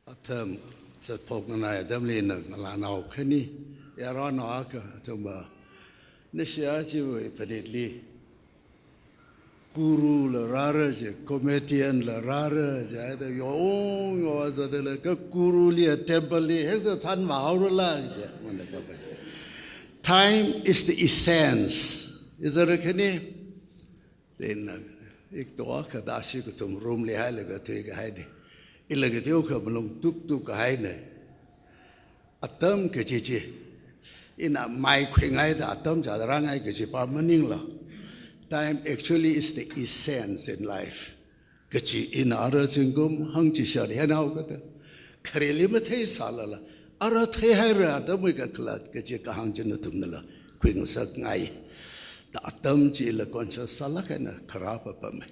Atam sa poknanay adam linag nalanaw kani yaron aka tuma nisya jiwe paditli guru la rara je comedian la rara je ada yo za de la ka guru li temple li heksa than ma la je manda ka ba. Time is the essence. Is there kani then ik to ka dashi ko tum room li hai la ga te ga hai de ilaga teo ka belum tuk hai ne atam ke chi ina mai khwengai da atam ja rangai ke chi pa maning la. Time actually is the essence in life ke chi in ara chingum hang chi sha he nau ka ta khareli ma thei sala la ara thei hai ra ta mai ka klat ke chi ka hang chin tum na la khwing sak ngai da atam chi la kon cha sala ka na khara pa me.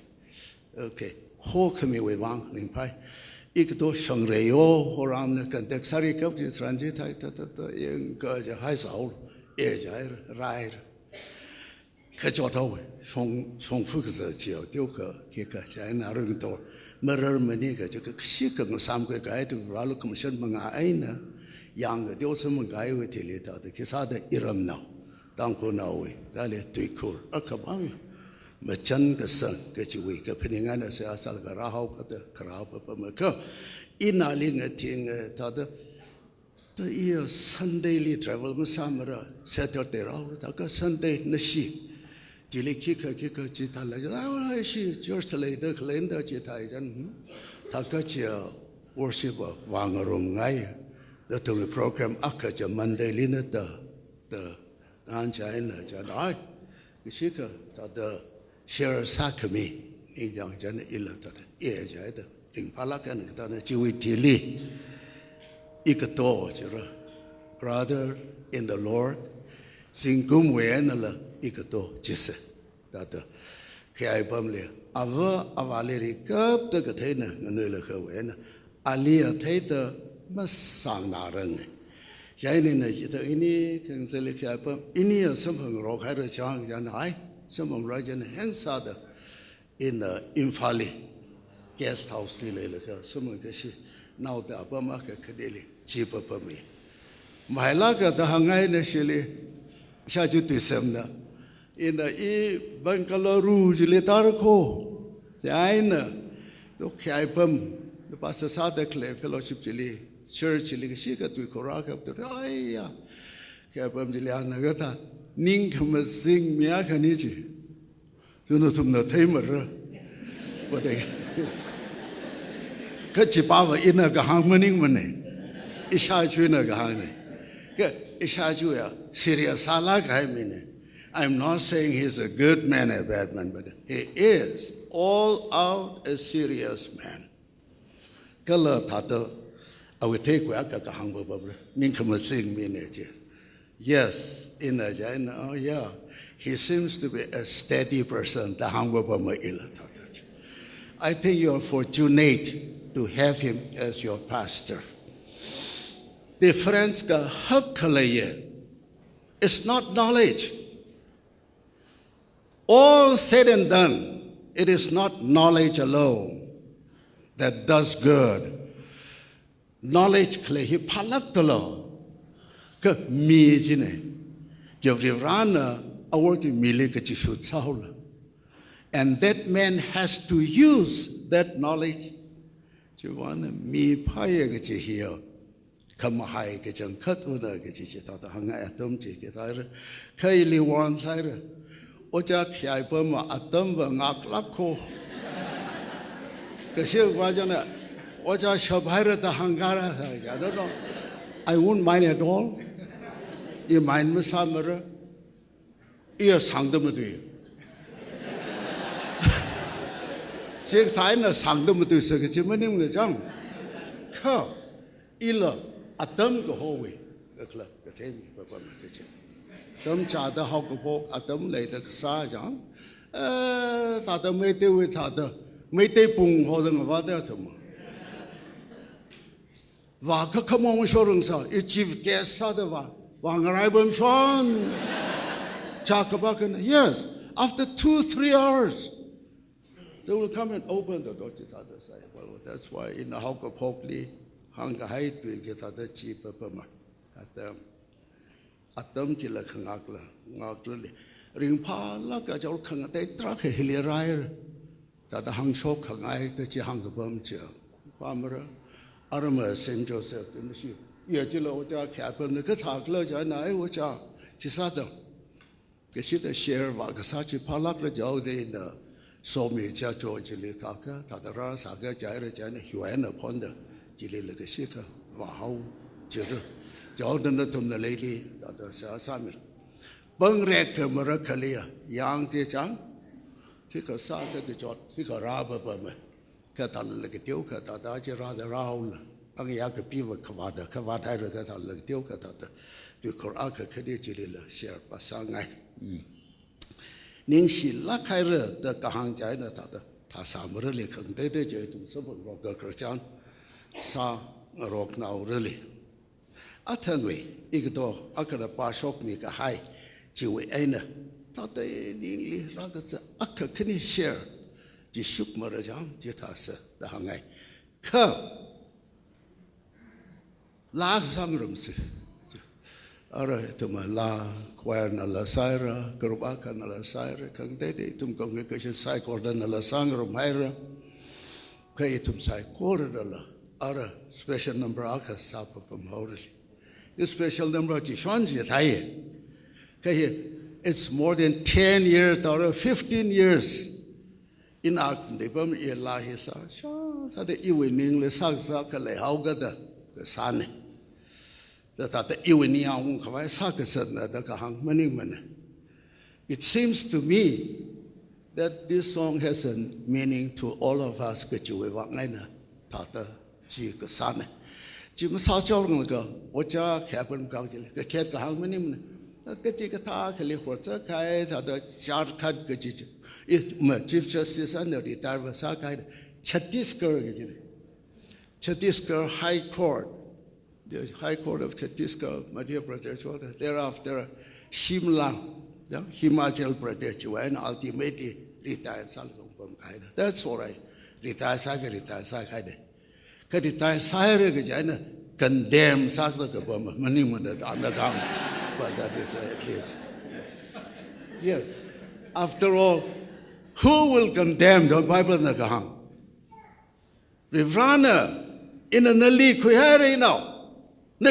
Okay ho khmi we wang ning pai ik to shang re yo horam ne kan tek sari kap ji transit thai ta eng ka ja hai sao e ja rai ka cho tho song fu ke ze ji dio ka ke ka ja na ru to ma rer ma ni ka ja ka shi ka sam ka ga tu ra lu kum shen ma nga ai na yang ge dio sem ga ai we ti le ta de ke sa de iram na Tangkhul na we ga le tui kur a ka bang mà chân cái sơn cái chữ vị cái phần ngài nó sẽ asal cái rahau cái đó khảo bapa mà cái ina li nghe tiếng ta đó ta ia Sunday li travel mà sao mà Saturday rau ta cái Sunday nó xí chỉ li khi cái chỉ ta lại là xí church lại đó lên đó chỉ thay chân ta cái chỉ worship vang rong ngay đó từ program ác cái Monday li nó đó anh chạy nó chạy đó cái xí cái ta đó share sakami ni yang jan ila ta ye ja da ring pala kan ta na jiwi tili ikato jira brother in the Lord singum we na la ikato jise ta ta kai pam le ava avale ri kap ta ka the na ne la kha we na ali a the ta ma sang na rang jai ne na ji ta ini kan se le kai pam ini a sam hang ro khai ra chang jan ai some of Rajan Hensada in the Infali guest house, some of the now the Abamaka Kadeli, cheaper for me. My laka the Hangai Nashili Shaju to Semna in the Bangalore, Jilitarko, the Aina, the Kaipam, the Pastor Sadakle Fellowship Chili, Church, Shika to Koraka, the Raya, Kaipam Jiliana Gata. Ning kama sing miya kanichi, yun tum na timer, what they kachipawa ina kahang maning mane, ishaju ina kahang ne, ishaju ya serious sala kahay mine. I'm not saying he's a good man or a bad man, but he is all out a serious man. Kala tata, I will take wa kahang babra, ning kama sing mine je. Yes, in a Jaina, oh yeah, he seems to be a steady person. I think you're fortunate to have him as your pastor. The friends ka hakkalaye. It's not knowledge. All said and done, it is not knowledge alone that does good. Knowledge klehi palaktalo. Ka mi jine. Javrana award mili ka chishu chaula. And that man has to use that knowledge. Jiwana mi paya ka chihiyo. Kamahai ka chang katuna ka chichita hanga atom chikita. Kaili wan saira. Oja khyai pama atom ba ngak lakho. Kasi wajana oja shabhaira ta hangara sa. I don't know. I won't mind at all. You mind me samara? You sang them to you. Take time to sang them to say, Jimanim the junk. Ka, illa, a dumb go away. The club, the table, Papa Kitchen. Dumb chata, hawk, a dumb later, Sajang. Tata may do with Tata. May they boom holding about that tomorrow. Vaka come on, showing so. It's chief guest, Tata. Wangaribum Sean Chakabakan. Yes, after 2-3 hours, they will come and open the door to the other side. Well, that's why in the Hawkokli, hang ka hai tu je ta da chi pa pa ma atam chi la khangak le ring pha la ka jol khang te tra khe hili rai ta da hang shok khang ai te chi hang ka bam che pa ma arama Saint Joseph in shi ye ji lo ta kha pa ne ka thak le ja na ai wo cha chi sa da ke shi da share wa ka sa chi pha lak le jao de na so mi cha cho ji le ka ka ta da ra sa ga ja re ja ne hyu na pon da ji le le ke shi ka wow ji ru jao da na tum na le li ta da sa sa mi bang re ke ma ra khali ya yang ti chang ki ka sa da ke jot ki ka ra ba ba me ka ta le ke tiu ka ta da ji ra da ra ul ang ya ke pi wa ka wa da re ka ta le tiu ka ta da tu ko a ka ke de ji le le share pa sa ngai ning shi la khai re da ka hang jai na ta da ta sa mo re le khang de de je tu so bo ro ka ka chan sa rok na o re le a thang we ik do a ka da pa shok mi ka hai ji we ai na ta de ning li ra ka sa a ka ke ni share ji shuk mo re jang ji ta sa da hang ai ka la sang rum se ara tuma la choir na la saira grupa ka na la saira kang de tum congregation sai korda na la sang rum haira kai tum sai korda la ara special number aka sa pa pam hauri this special number ji shon ji thai kai it's more than 10 years or 15 years in ak de bam ye la hi sa sha ta de I we ning le sa ka le hau ga da ka sa ne it seems to me that this song has a meaning to all of us. Chief Justice and the retired Chhattisgarh High Court. The High Court of Chhattisgarh, Madhya Pradesh, thereafter Shimla, Himachal Pradesh, and ultimately retired. That's all right. Retired. Condemn but that is this. Yeah. After all, who will condemn the Bible Nagaham? Rivrana in a Nali Kuhari now. Who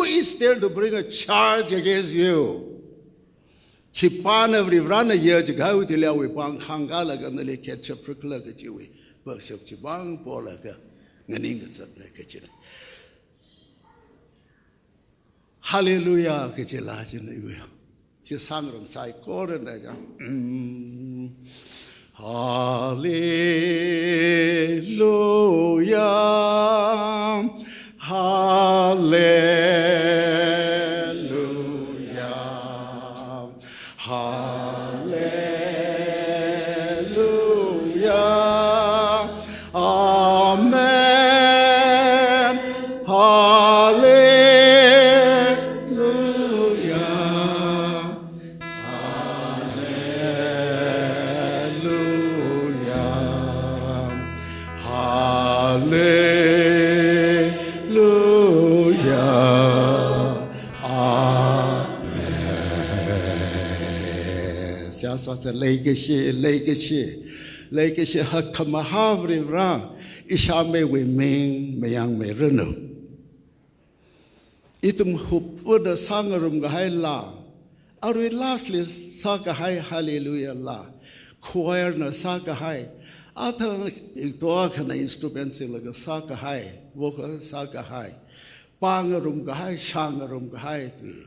is there to bring a charge against you? Chipana Rivrana Yerjagau Tilawi Bang Hangala Ganali Ketchup Prikla Gajiwi, Worship Chibang Bolaga, Naningas at Nakachila. Hallelujah, Kachilajin. She sang from Sai Koran. Hallelujah. Hallelujah. Hallelujah. Amen. Hallelujah. Hallelujah. Hallelujah. Amen. Siasa legacy hakamahavri ra ishame we ming mayang me renu. Itum hupuda sangarum gahai la. Arwi lastly sagahai hallelujah la. Choir na sagahai. Ata itoa kana instruments ilaga sagahai. Vocal sagahai. Pangarum gahai, shangarum gahai tui.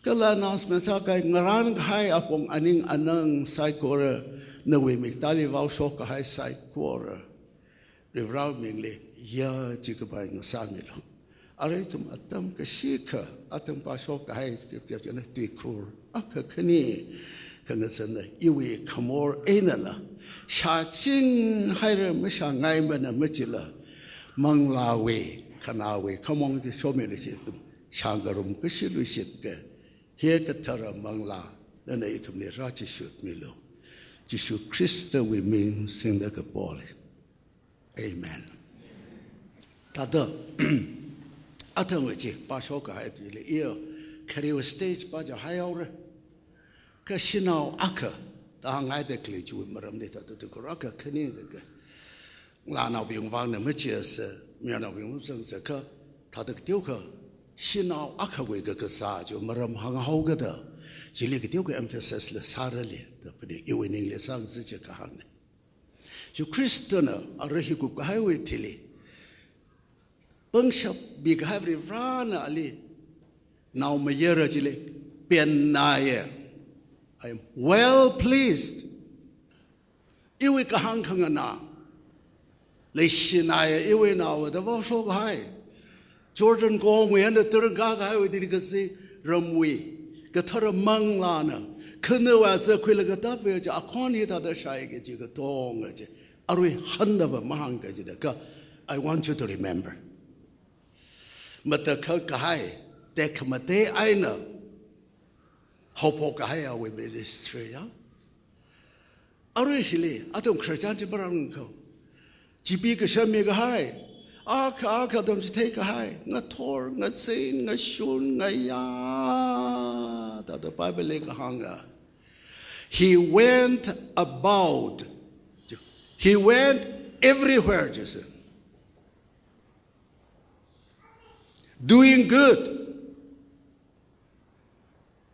Kala announcement sakai ngaran gahai apong aning anang sai kora na we miktali vau shok gahai sai kora. Rivrau mingli ya jikabai ngasamilo. Aritum atam kashika atam pa shok gahai scripture jana tui kur. Aka kani kangasana iwi kamor enala. Sha ching haira misha ngai mana michila. Manglawe. Kanawe, come on to show me the shit. Shangarum, Kishilu shit. Here Katara Mangla, then I told me Rachi shoot me low. Jishu Christa we mean sing like a ball. Amen. 다들 어떤 거지 바쇼가 해들이 이어 캐리어 스테이지 빠져 하야오래 그 신ау 아까 당하대 클리주 말합니다 또 그렇게 큰이 그 나나 병방는 뭐지었어 면나 병성서 그 다들丢个 신au 아까 그 사죠 말함 항하오거든 진리 그丢个 emphasis 사르리 더 이외닝리 상스지 가하네 주 크리스토는 아르히고 하이웨이 틸리 Bangshap bighavri vrana ali now mayera jile pennaye I am well pleased iwi kahang khangana le shinaye iwi na wa da bo so hai Jordan ko ngwen de ter ga ga wi di ka si ramwi ka thar mang la na khne wa se khwil ka ta pe ja akhon hi ta da shai ge ji ka tong ge arwi han da ba mahang ge ji da ka I want you to remember mà ta khơi cái để mà thế ai nè học học cái ở bên ministry á ở đây thì là ở trong Christian chỉ bảo không chỉ biết cái xem cái hay cả đồng chí thấy cái hay ngã thor ngã xin ngã shun ngã ya ta the Bible cái hàng à he went everywhere Jesus doing good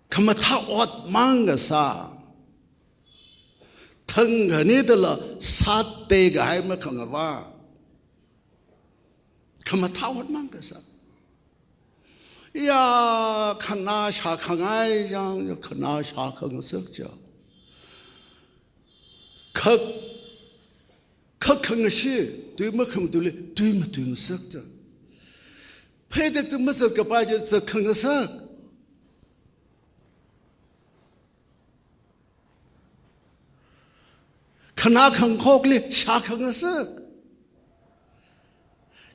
kama thawat manga sa thang gani dala satte ga hai ma khanga wa kama thawat manga sa ya khana sha khangai jang khana sha khang sak cha khak khang shi tu ma kham tu le tu ma tu sak cha Pedek tu masuk kepada sekengesak. Kena kengkok li syakengesak.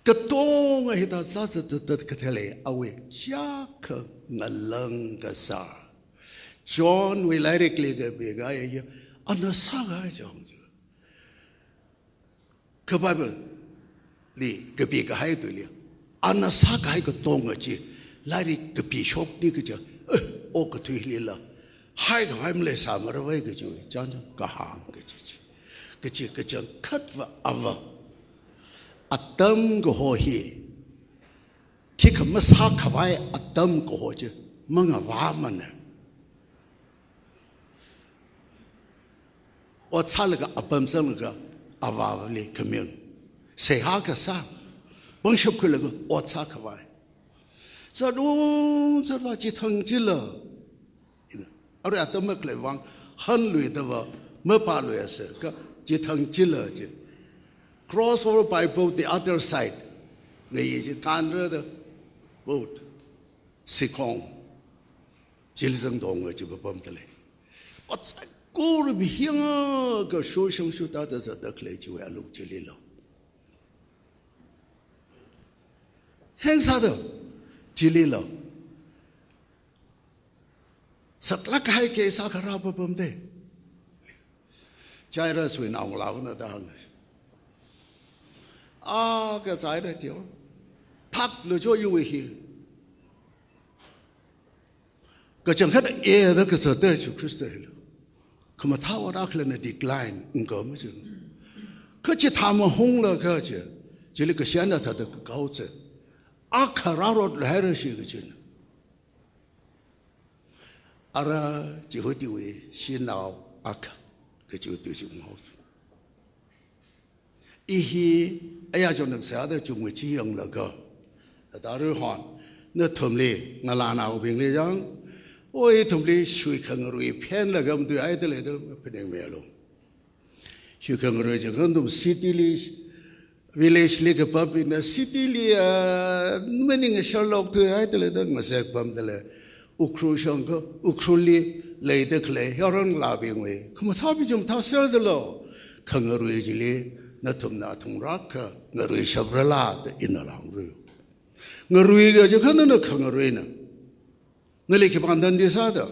Ketong kita zat zat ketele awe syakengeleng kesar. John wilayah klik begai ya anasak aja. Kepada li kebigai tu li. Ana sakai ko tongaji lari ke bishop ni ke ja o ko thuili la hai ga haim le samar wai ke ju jan ka hang ke ji ke jan khat wa ava atam go ho hi ki ka ma sa khawai atam go ho je manga wa man o chal ga apam sang ga ava le kemeng se ha ka sa Bangshap ko lagu otsa khawai sadu sarwa chi thang chila are atamak le wang han lui da wa ma pa lui ase ka chi thang chila je cross over by both the other side nei ji kan re da boat sikong jilsang dong ji ba bam tale otsa ko ru bi hiang ka sho shang shu ta da sa da kle ji wa lu ji li lo 행사도 진리로 saklah ke sakara babamde jaira sui na nglaw na da ka sai da tiu thak lo jo yu hi ka chang khat e da ka sa de chu Christ kama tha wa da khle na decline ngom ju ka chi tha ma hong la ka che jili ka shan da ta da gao che akararot lahir shi ke chen ara ji ho di we xin nao ak ke ju tu shi mo i hi aya jo nang sa da chung we chi yang la ga da ru han na thum le nga la na bing le yang oi thum le shui khang ru phen la gam tu ai de le de phen me lo shui khang ru je kan dum city li village li ke pap in city li meaning sherlock tu ai de le de ma se pam de le ukru shang ko ukru li le de kle yaron la bing we kama tha bi jum tha ser de lo khang ru ji li na thum na thung ra ka ngaru shabra la de in la ru ngaru ge je kan na khang ru na ngali ke ban dan di sa da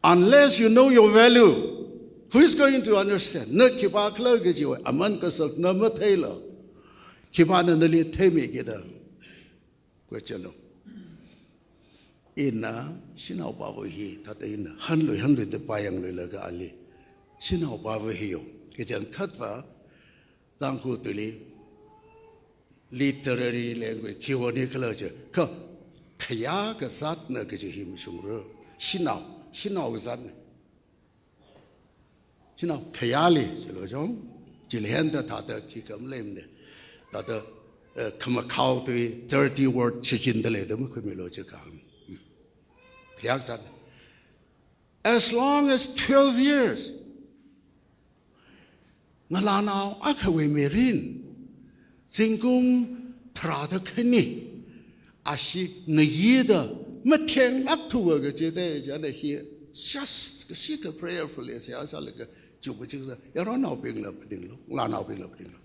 unless you know your value who is going to understand na ki ba kla ge ji we aman ka sak na ma thai la Kibana nali temi kita. Question. Ina sinau bawa hi tata ina hanlui de payang lui laga ali sinau bawa hi yo. Kejan katwa Tangkhul tuli literary language kiwani kalau je ke kaya ke zat na ke je him sungro sinau ke zat sinau kaya li jelo jong jilhen da tata ki kam lem ne tata kama kau tui 30 word chichin de le de mu khmi lo je kam kaya zat as long as 12 years ngalanao akawe merin Singkung trada kani ashi ngayida mateng aktuwa ga jede jana hi just shika prayerfully se asal ga jubu jigza yaro nao bing la pding lo la nao bing la pding lo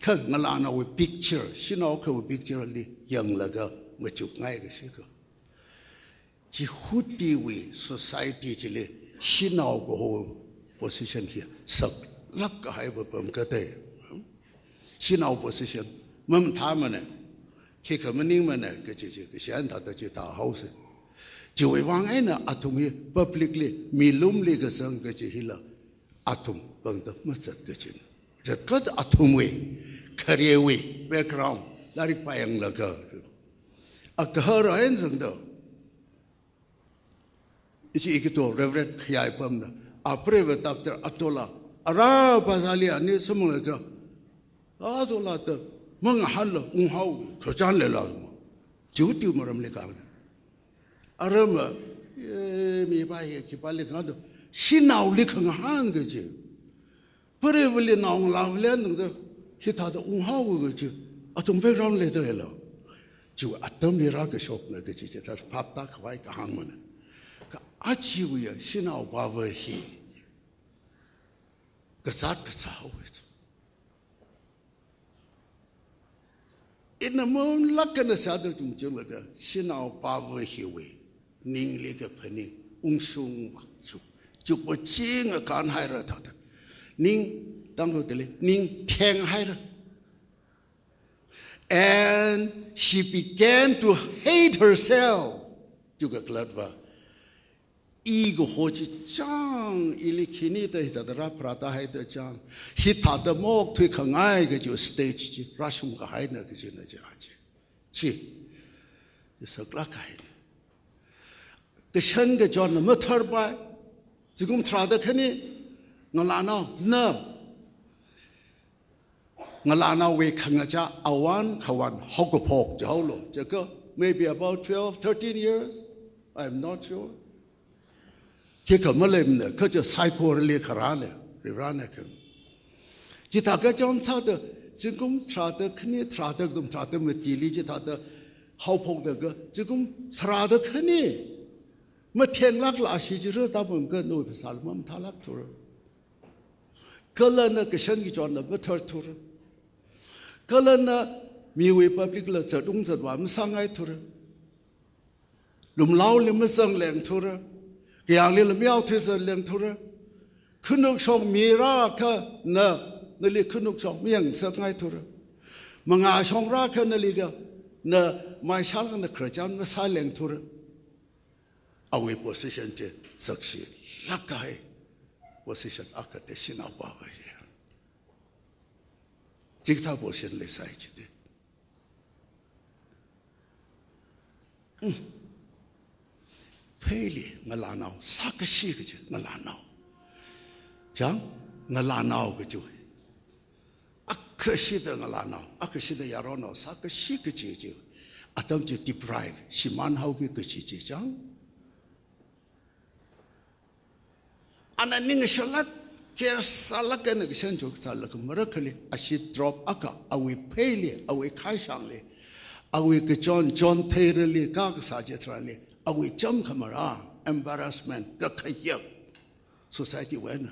ka ngala na we picture shinao ka we picture li yang la ga majuk ngai ga shika ji huti we society chile shinao go ho position here sab lak ka hai ba pam ka te Sinau position, thamane, kikamaning mana kecil kesian tak terjadi house. Jauh wang ena atom hi publicly milum li kesang kecil hila atom bangda masjid kecil. Jat kat atom we, career we, background, lari payang laga. Akhar ayen sangda. Isi ikito Reverend Khyai pamna. Apre Dr. Atola. Ara pasali ani semua laga. Adola tu menghala unghau kerjaan lelah, jauh maram lekang. Aram mi bayi kipalik ngado sinau lekang han kerja. Peribeli naung lavlen tu kita ada unghau kerja. Atom background lelah. Jauh atom lira kesok nak kerja. Tas papta kawai kahang mana. Aciu ya sinau bawa hi. Kesat kesau itu. Ina mon lakana sada jumjung laga sinau bawa hiwe ning lega pening ungsung waktu jupo cing akan haira tata ning Tangkhul tele ning keng haira and she began to hate herself juga keladwa ego hoji chang ili kini ta hita dara prata hai ta chang hita da mok thui khangai ge jo stage ji rashum ka hai na ge ji na ja ji chi ye sakla ka hai ge shan ge jon ma thar ba jigum trada khani ngalana na ngalana we khanga cha awan khawan hok phok jau lo je ko maybe about 12 13 years I'm not sure Kika malam ne, kerja psychologi kerana, kerana kan. Kita kerja ada, jengkum terada kini terada dum terada metili kita ada, haupong dega, jengkum terada kini, meten lak lasi jero tabung ke noi pasal mam talak tur. Kalau na kesan kita na betul tur. Kalau na miwi public la jadung jadwam sangai tur. Lumlau lima sang leng tur. Yang lelaki miao tuisa leng thura, kunuk song mira ka na nali kunuk song miang sangai thura, menga song ra ka nali ka na mai shal ka na kerjaan masai leng thura, awi position je saksi lakai position akate sinau bawa ya, kita position le sai cite. Peli ngalanau sakasi kerja ngalanau, jang ngalanau kerja, akasida ngalanau, akasida yarono sakasi kerja, atam je deprive, siman hau kerja jang, anak ni ngesalat care salah kena kesan jok salah kemereka le, asyik drop aka, awi peli, awi kaisang le, awi kejon John Taylor le, kag saja terale. Awi jam kamera embarrassment kekayap society wena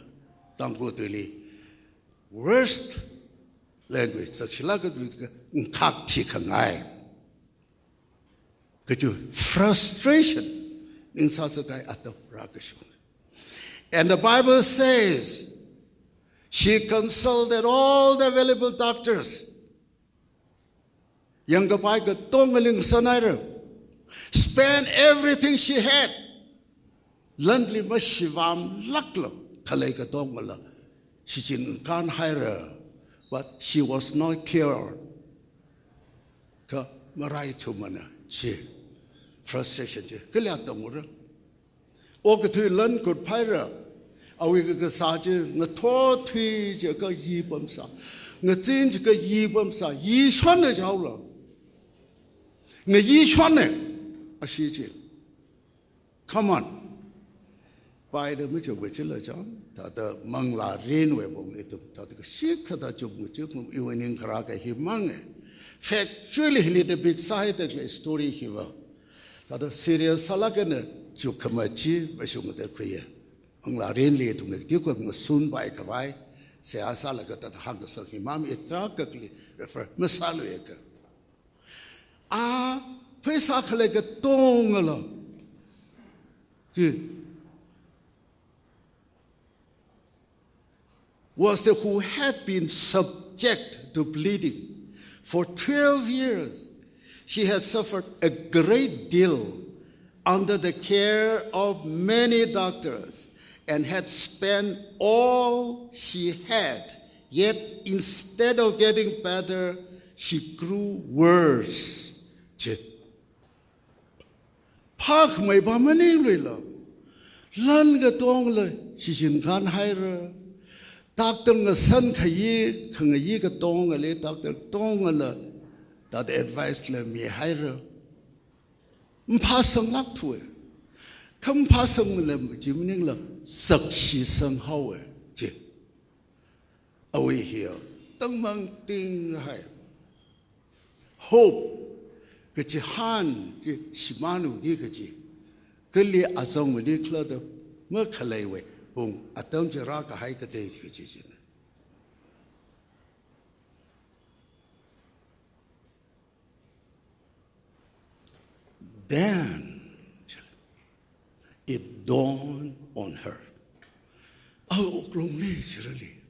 Tangkhul tuli worst language sakshila ke ngkak ti kangai keju frustration ning sa sakai atau ragasyon and the Bible says she consulted all the available doctors Younger by the Tongaling Sanaira. Spend everything she had. Lundly Mashivam Laklo, Kaleka Tongala. She didn't can't hire her, but she was not cured. Marai to mana, she frustration. Kalatamura. Okatu Lund could pyra. A week ago, Sergeant, the tall tree, Jaka Yibamsa, the tin Jaka Yibamsa, Yi Shwana Jawla. The Yi Shwana, a she. Come on. By the Mitchell Wichilla John, that the Mangla rainway only took that the sheep cut a job with you, even in Karaka, he mange. Fact, surely he lit a big side of the story he will. That the serious Salagana, Jukamachi, Bashum the queer. Mangla rain lay to make Duke of soon by Kawai, say Asalaga that Hamda Saki Mam, it tragically refer Masalueka. Ah, Pesakalega Tongala. Was the who had been subject to bleeding for 12 years. She had suffered a great deal under the care of many doctors and had spent all she had. Yet instead of getting better, she grew worse. Park may ba maning lila. Lan ga tong le, she shin kan hire. Doctor nga san kayi kang yi ka tong le doctor tong la that advice le mi hire mpasang lak tu kam pasang le jimning la sak shi sang how je away here tang mang ting hai hope ke ji han ji shimanu di ke ji ke li azong di kla de ma khalai we Bung, atam jera ka hai ka dei ki chi. Then it dawned on her. Oh, oklong le really.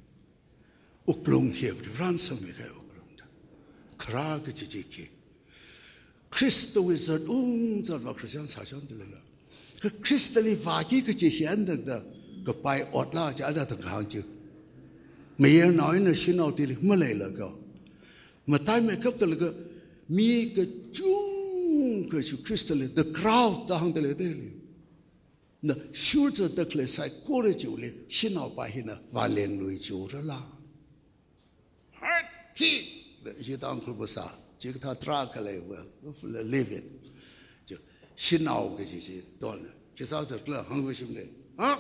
Oklong here, the ransom me kai oklong. Kra ka chi ki. Christo is a zat Christian sa jan de la. Ka Christali va ki chi hian da. Go by Otla, Jada to count you. Mayor now in a shin out till Malay lago. Matai make up the lago, me get June, because you crystal the crowd down the daily. The shoots of the class I quoted you, shin out by hina, Valen Louis Jurala. Heart key, the Tangkhul Basa, Jigta Trakale, well, live it. Shin out, because she done. She's out of the hungry. Huh?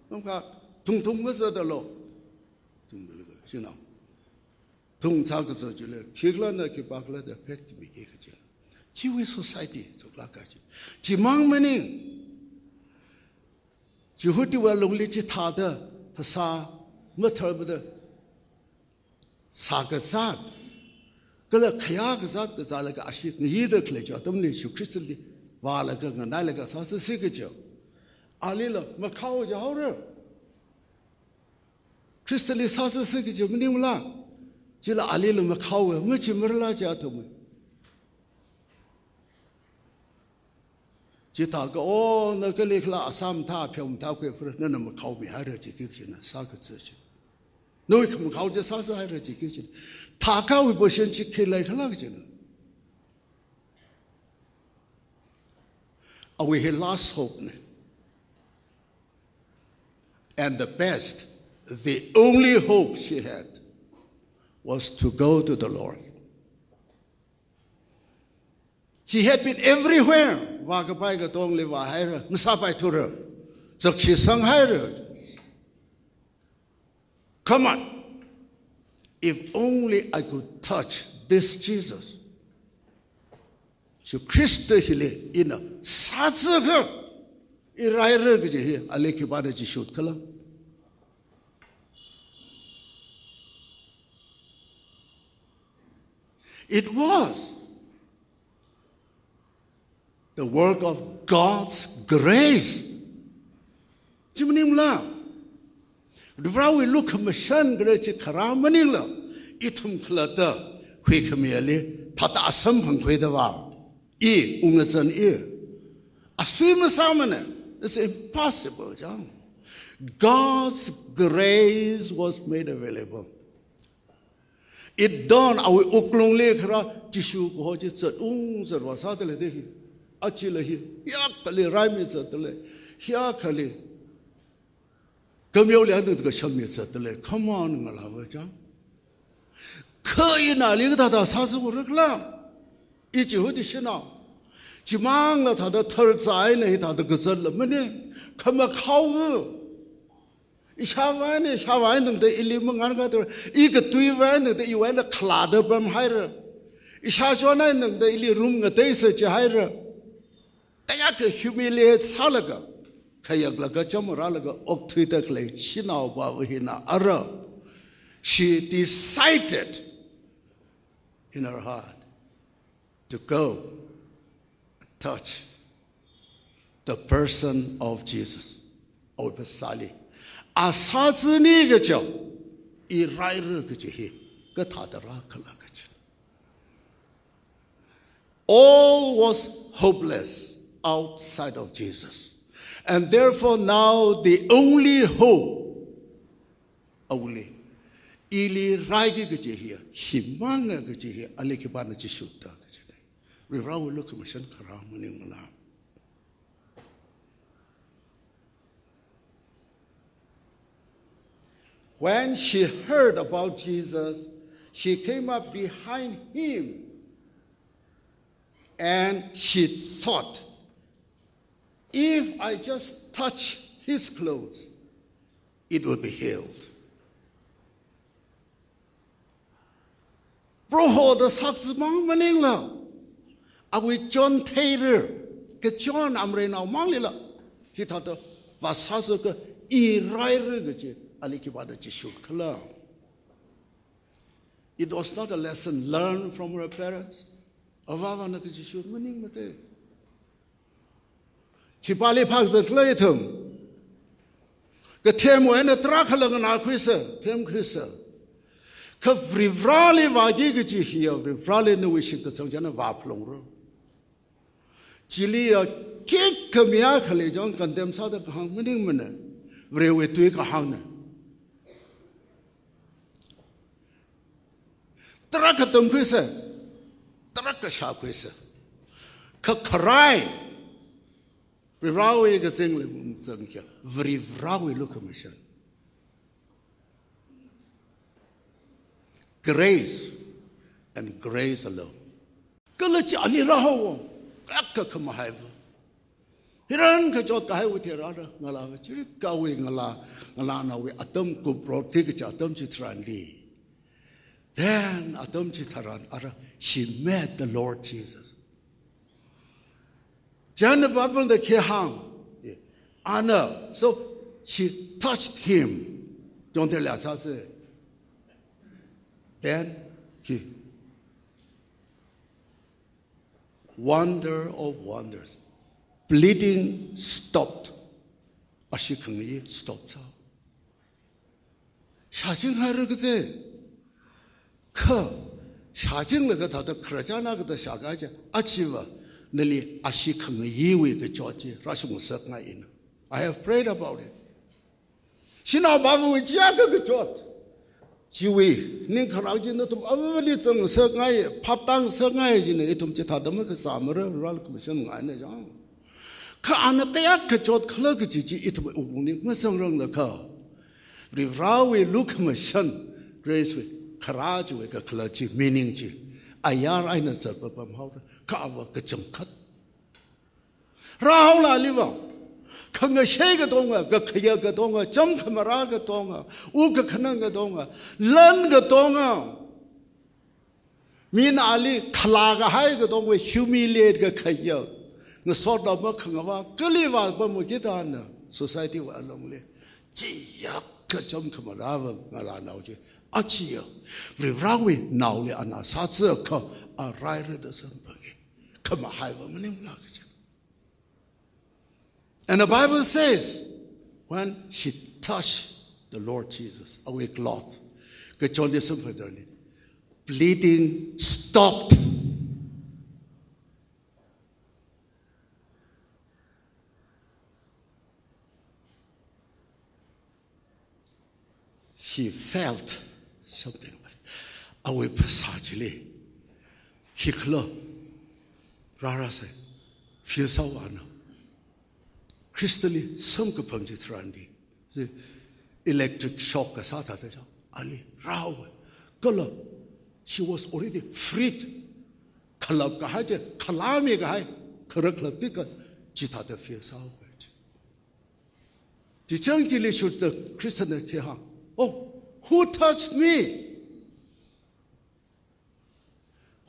Tung tung was the law. Tung, you know. Tung Tagas of Julia, Kiglana Kibakla, the pet to be Kikaja. Jewish society to Lakaji. Jimang Maning. Jehuti were lonely Chitada, Pasa, Mutabada Sagazad. Gala Kayakazat, the Zalaga Ashik, neither Kleja, Domini, Shukristi, Valaga, and Nalaga, Sasa Signature. Alila, Macau Jahora. Crystally Sasa Signature, Minimula. Jilla Alila Macau, much Murla Jatome. Jitaga, oh, Nagalikla, Assam Tapium, Tape for none of Macau, Heritage Kitchen, Saga Church. No, it can Macau, just Sasa Heritage Kitchen. Taka, we push and chicken like Halagan. We had lost hope. And the best, the only hope she had was to go to the Lord. She had been everywhere. Wagapaiga tong liva haira, Musapai Tura, Zakshi Sang haira. Come on. If only I could touch this Jesus. So Christa hile ina satsaka iraira gje he aleki bada ji shoot kala. It was the work of God's grace. Jimnimla. The we look at Mashan Grace Karamanilla, Itum Klata, Quickamiali, 他打生朋亏的吧？一我们真一啊，谁们上面呢？It's impossible， 这样。God's grace was made available. It dawned our uklong le khra tishu ko je zat zat wa sa de de a chi le hi ya ka le rai mi zat le ya ka le gam yo lian de ge xiao mi zat le come on ma la ba jang 可以哪里个他啥子我这了一句话的是呢就忙了他的头在呢他的个子了么呢看嘛考下完弄的一里么安个的一个对完弄的一完的卡的不还是下说那弄的一里 room 个对是就还是大家个 humiliate 啥了个可以了个怎么了个恶推的来洗脑吧我那儿 she decided in her heart to go touch the person of Jesus or Sally 啊，啥子那个叫一来日个这些，个他的那个那个去。All was hopeless outside of Jesus, and therefore now the only hope, only, 一里来个这些，希望个这些，阿里个把那去修的个这类，为啥我look么想看他们那个啦？ When she heard about Jesus, she came up behind him and she thought, if I just touch his clothes, it will be healed. Bro, the sakz mang maning la. Awi John Taylor, ke John amre na mang li la. He thought, va sasu ke I rai re ke it was not a lesson learned from her parents. Kipali Park the Clayton. The Tem when a Drakalang and Alquisa, Tem Chrissa. Kafrivrali Vagigi here, Rivrali no wishing the Sanjana Vaplong. Chilia kick Kamiakali, John condemns Southern Hangman. Vrewe tweak a hang. Trakatum Quissa, Trakasha Quissa, Kakarai, Virawi Gazing, Vrivrawi locomotion. Grace and grace alone. Galachi Aliraho, Akakamahava. Hiran ka jot ka with your other Nala, Chirikawi Nala, we Atom could brought tickets Atom Chitranli. Then Atom Chitaran, she met the Lord Jesus. Jana Babel the Kehang, Anna, so she touched him. Don't tell us, then he, wonder of wonders. Bleeding stopped. Ashikangyi stopped. Shajing Harugate. Ka Shajing Lagata, Krajana, the Shagaja, Achiva, Nelly Ashikangyi with the Georgie, Russian Sakna in. I have prayed about it. She now Babu with Jaga the Jot. Jiwi, Ninkarajin, not Avalitum Saknai, Papang Saknai in Etum Chitadamaka Samara, Ralcommission, and a young. Anakaya Kachot Klagaji, it will only Missing the car. Rivrawi look machine, grace with Karaj with a clergy, meaning G. Ayar I know Sabam how cover Kachum cut. Raula liver. Kanga Shaga Donga, Gakayaga Donga, Jum Kamaraga Donga, Uga Kananga Donga, Langa Donga. Mean Ali Kalaga Haiga Donga, humiliate Gakaya. The sort of Makanga, Kaliva, Bamukitana, society were lonely. Jiaka Jum Kamarava, Malanoji, Achia, Rivrawi, Nauli, and Asatsa, a rider the Sunpagi. Come a hive of Manim luggage. And the Bible says, when she touched the Lord Jesus, away cloth, bleeding stopped. she felt something about it. Awe pasajili, kiklo, rara say, feel so ano. Crystally, some kapangji trandi. The electric shock kasata teja. Ali, rao, kalo. She was already freed. Kalab kahaje, kalami kahai, karaklab tika, jita de feel so. Jichangjili should the Christian kihang. Oh, who touched me?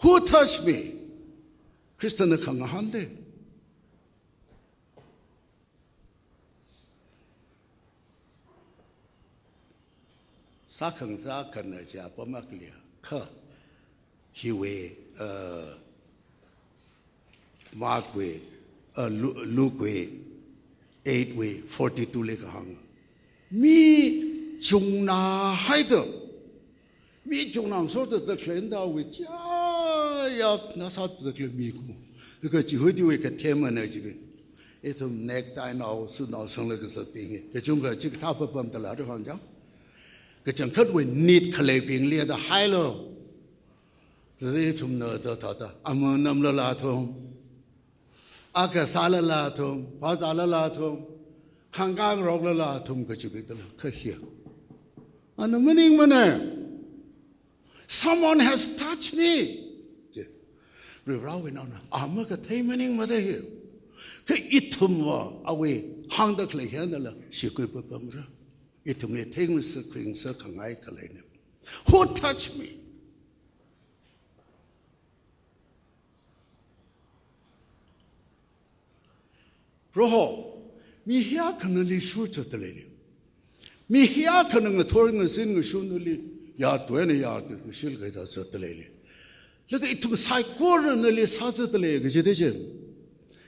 Who touched me? Christian kangahande. Sakang na ja pamaklia ka hiwe markwe lukwe 8-way 42 le kahang mi chung na haide mi chung nang so de klen da we ja ya na sa de kle mi ku de ji hui di we ka tema na ji ge etum nek tai na su na song le ge sa ping ge chung ge ji ta pa pam da la de hang ja ge chang khat we need khle ping le da hai lo de tum na da ta da am nam la la thong Aka salala tum, pazalala tum, hangang roglala tum kachibitala kahia. And the meaning man, someone has touched me. Rewrawin on Amaka taming mother here. Itumwa away, hang the clay handler, she could bumra. Itum me taking circling circling kalane. Who touched me? Roho, mi hia kanali shuta tele. Mi hia kanang touring a sin shunuli ya 20 yard shilga tele. Look at it psychorally sasatele, vegetation.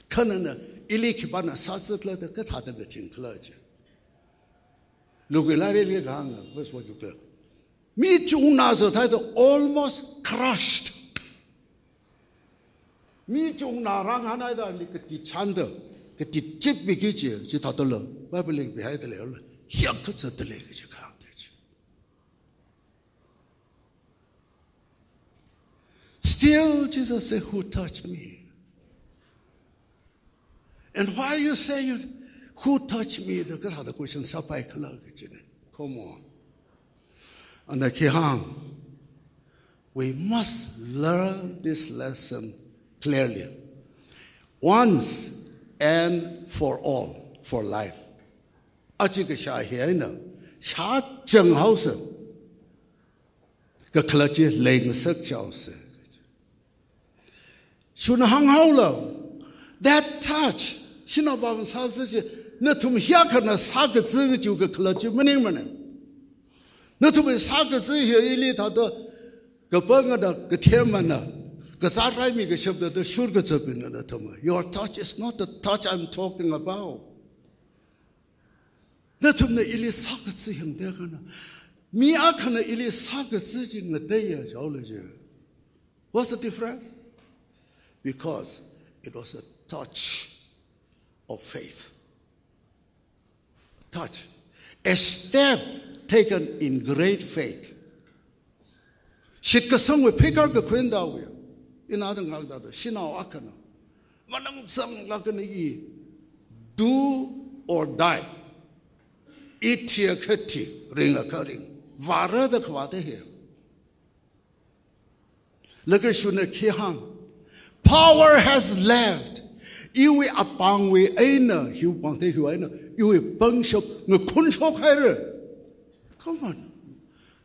Kanana ilikibana sasatla the katata betting clergy. Look at Larry Hanga, what's what you call. Me Juna's title almost crushed. Me Juna Ranganada like the chander. Cái chip bị cái gì chỉ thọ tôi lỡ, ba mươi bị hai tôi lỡ, hiệp cứ sợ tôi lỡ cái gì khác đấy chứ. Still, Jesus said, "Who touched me?" And why you say you, "Who touched me?" The cái hard question sao phải cái lỡ cái gì này? Come on. And the kihang, we must learn this lesson clearly. Once and for all, for life. Achi ke sha hiai na, sha cheng hao se, ke klachi leng sek chao se. Shun hang hao lo, that touch, shina bang sa se che, na tum hia ka na sa ke zi ju ke klachi mening mening. Na tum sa ke zi hiai ili ta de, ke bang da ke tian man na. Your touch is not the touch I'm talking about. What's the difference? Because it was a touch of faith. Touch. A step taken in great faith. In other words, Shinao Akana. Manam Sang Lakani do or die. Eat here, Kati, ring occurring. Vara the Kwate here. Look at Shuna Kihang. Power has left. You are upon we aina, you want to aina, you a bunch of the Kunshok Hire. Come on.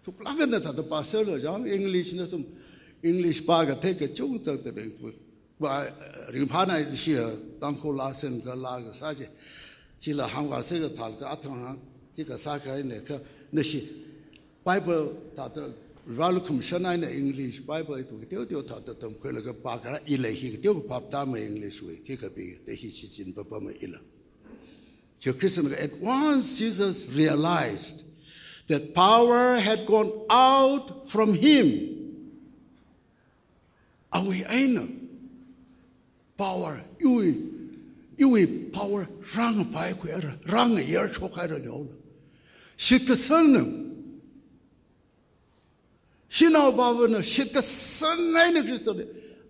To plug in the passer, English. English bag take a chung to the by Rimpana is here, Tangkhul Lassen, the Laga Saji, Chila Hanga Sega Talga Atanga, Tikasaka in the Nishi Bible Tata Ralukum Shana in English Bible to Tio Tata Tom Kulaga Baka Ila, he do pop dama English way, Kikabi, the Hitch in Papa Ila. Your Christian at once Jesus realized that power had gone out from him. Awi aina power you power rang pai kwera rang yer chokai ro yo shit sang 신au 바브는 시tka 상하이네 그리스도네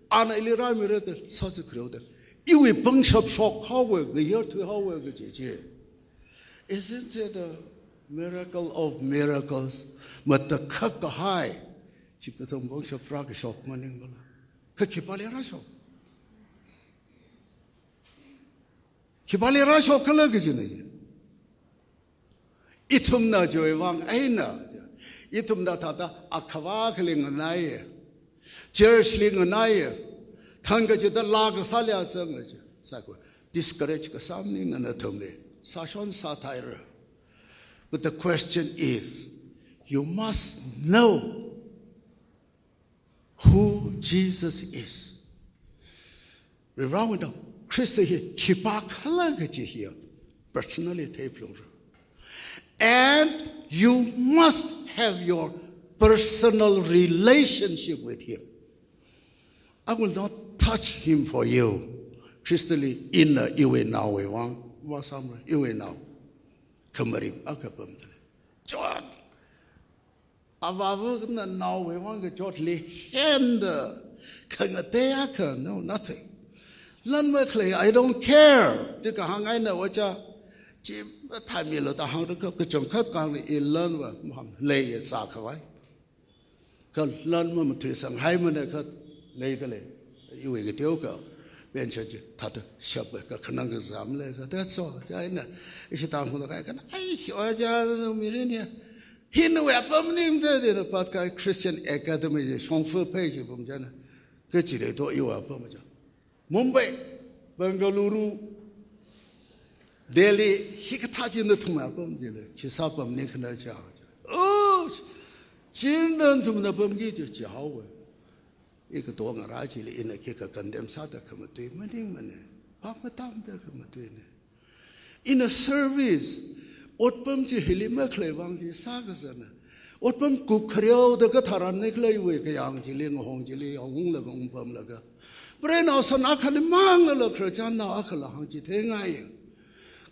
아나 일리라 미르들 서스 그러들 이위 벙섭 속하고 그 열투하고 그 제제 Isn't it a miracle of miracles? But the kakka high 집에서 벙섭 프라그 속만인 거라 그 기발이라쇼 기발이라쇼 그러 그지네 이tum나 조이왕 아이나 이tum나 타다 아카와 클링 나이 제르슬링 나이 탄가지다 라그 살야서 거지 사고 discourage 그 삼닝은 어떤데 사션 사타이르 But the question is you must know who Jesus is Reverend Christ here 기박할라 그지 here personally 대표로 And you must have your personal relationship with him. I will not touch him for you. Christly inna iwe now we want was somewhere iwe now. Kamarim akapamdale. Jot. Avavugna now we want to jotly hand kangateaka no nothing. Lanwekle I don't care. Tika hangai na wacha. Thay mi lo ta hang cái chồng khát càng đi lên và lệ xa khơi cái lên mà thủy sang hai mươi này cái lệ đó lệ yêu cái tiêu cái bên trên chứ thật sập cái khả năng cái giảm lệ cái that's all cái này cái tao không cái ai hiểu ra mình này hiện nay bấm niệm thế thì bắt cái Christian Academy song phương page bấm chân cái chỉ để tôi yêu bấm chứ Mumbai Bangalore Delhi hikataji no tumar bomjile kisa bom ne khna cha oh jindan tumna bomgi je jiao we ek do nga ra chi le in ke ka condemn sa da kham tui maning mane pa pa tam da kham tui ne in a service ot bom ji hilima khle wang ji sa ga sana ot bom ku khryo da ka tharan ne khle we ka yang ji le ngong ji le ong la gong bom la ga bre no sa na khale mang la khra cha na akhala hang ji the ngai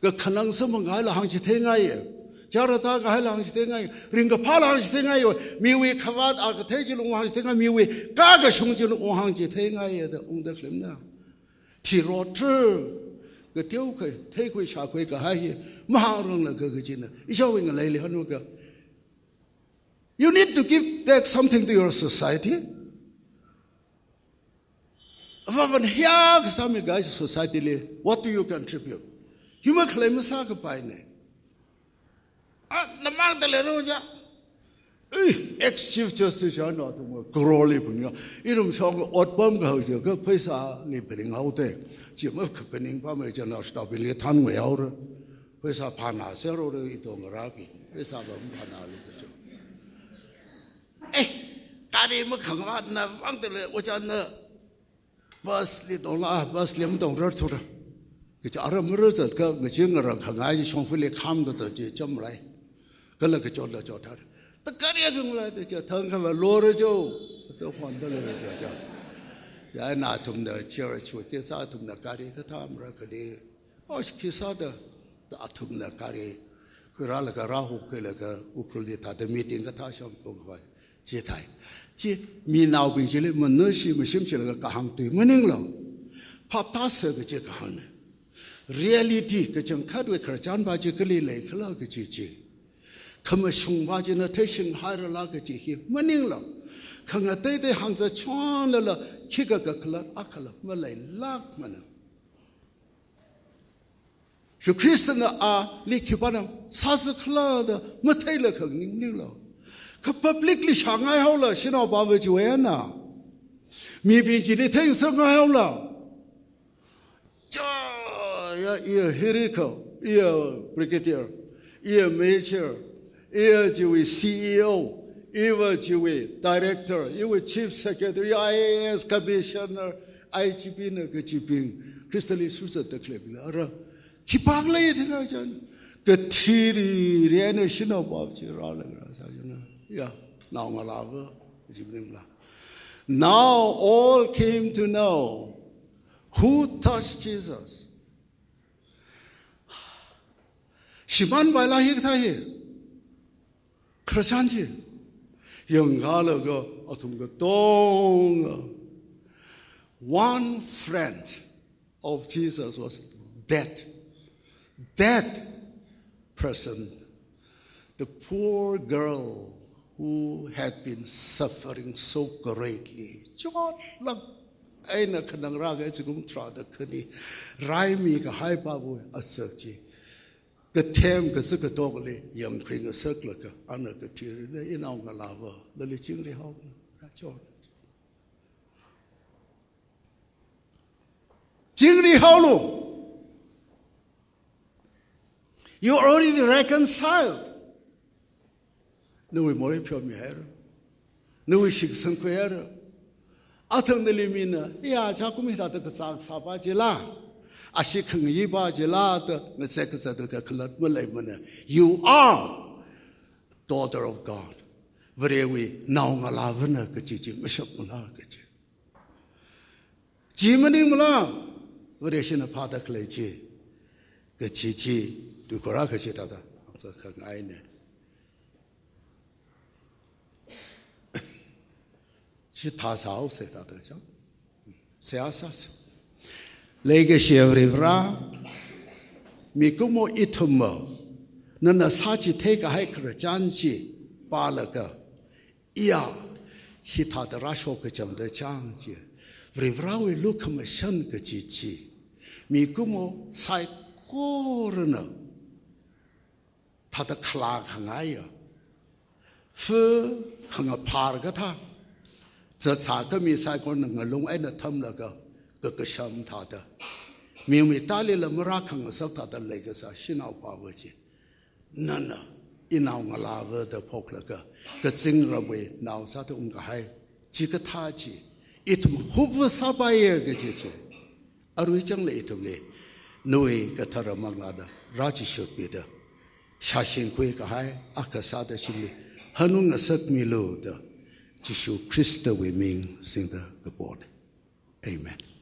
그 가능성은 가일라 항시 대가예 자르다 가일라 항시 대가예 링가 팔라 항시 대가요 미위 카바드 아그 대지로 항시 대가 미위 가가 숭지로 항시 대가예다 옹덕름나 티로트 그 띄우그 태고 샤고이 그 하이 마하롱라 그거지는 이셔윙 레일리 하누가 You need to give back something to your society. When here some guys society what do you contribute? You may claim a sacrifice. Lamar de la Roja. Ex-Chief Justice are not Growly. Irum song or bomb house, you go Pesa nipping out there. Jim of Capening Pamage and stopping a ton way out. Pesa Pana, Zero, it on Rabi. Pesa Pana. Eh, Daddy Makamana, which are the bus little bus lim don't run to cái ara mơ giờ cái người chơi người rằng hàng ngày xong phải lấy khăm cái giờ chỉ chấm lại cái là cái chỗ thật tất cả những cái này thì thằng cái mà lo rồi chứ tôi hoàn toàn là cho cái nào thùng đó chơi chơi cái sao thùng đó cái cái tham ra cái đi ở cái sao đó đã thùng đó cái ra là cái rahu cái là cái Ukraine ta đã meeting cái thao xong cũng vậy chỉ thay chỉ mi nào bị chỉ lấy mình nói gì mà xem chỉ là cái hàng tùy mình nín lòng pháp ta sợ cái chỉ cái hàng này reality cái chẳng khác với khởi chán bao nhiêu cái lý lẽ cái là cái gì không mà sung bao nhiêu nó thấy sinh hai là cái gì mà nín lòng không ở đây hàng giờ chọn là khi cái là ác là mà lại lạc mà nè Chúa Christ là lý khi bắt đầu sao sự là đó mà thấy là không nín lòng cái publicly sáng ai hậu là xin họ bảo vệ chúa ấy na mi bị chỉ để thấy sáng ai hậu là ia Herico, ia Brigadier, ia Major, ia jiwi CEO, ia jiwi Director, ia Chief Secretary, IAS Commissioner, IGP na cái chiping, Christally Susa the clip. Ara, kipag lay thế nào chứ? Cái thiri riêng xin học bảo chỉ ra là sao chứ na? Yeah, now ngalawa, chiping la. Now all came to know who touched Jesus. 시만 발라 히타히 그렇지 않지 Yung halaga atunga tonga. One friend of Jesus was dead. That person, the poor girl who had been suffering so greatly. John lang ay na kanang raga sigum trada kani rai mi ka hai pa bu asakji. Ka tem ka sa ka togle yang khing sak la ka ana ka tir na inaw nga lava dali ching ri haw na John. Ching ri haw lo. You're already reconciled. 너의 머리 펴미 해라. 너의 식성 그해라. 아탕들리미나 야 자꾸미 다들 그 사바지라. 아시큰 이바지라도 너세크서도 그 클럽 몰래면은 You are daughter of God. 왜왜 나옹알아브나 그 지지 무섭구나 그지. 지문이 몰라. 왜시나 파다클레지. 그 지지 두 거라 그지 다다. 그 아이네. 다사오 세다더죠. 세아사스. 레게 시에브리브라 미쿠모 이투모 너나 사지 테가 하이크르 잔지 바라가 이야 히타드라쇼 그 점더 장지 브리브라위 루카마 션 그 지치 미쿠모 사이 코르너 다다 클라 강아요 프 강아 파르가타 저 자금이 살고는 걸 롱에는 텀나가 그 샴타다 미미 딸리를 뭐라칸 석타다 레가사 신ау 바버지 너나 이나옹 라버더 폭라가 그 징러웨 나우사도 온가 하이 지가 타지 이tum 후부 사바에 그지지 아루이정레 이tum레 노이 그 터러망라다 라지쇼비다 샤신쿠이가 하이 아카사다 실리 한웅가 석미로다 Jesus Christ we mean sing the board. Amen.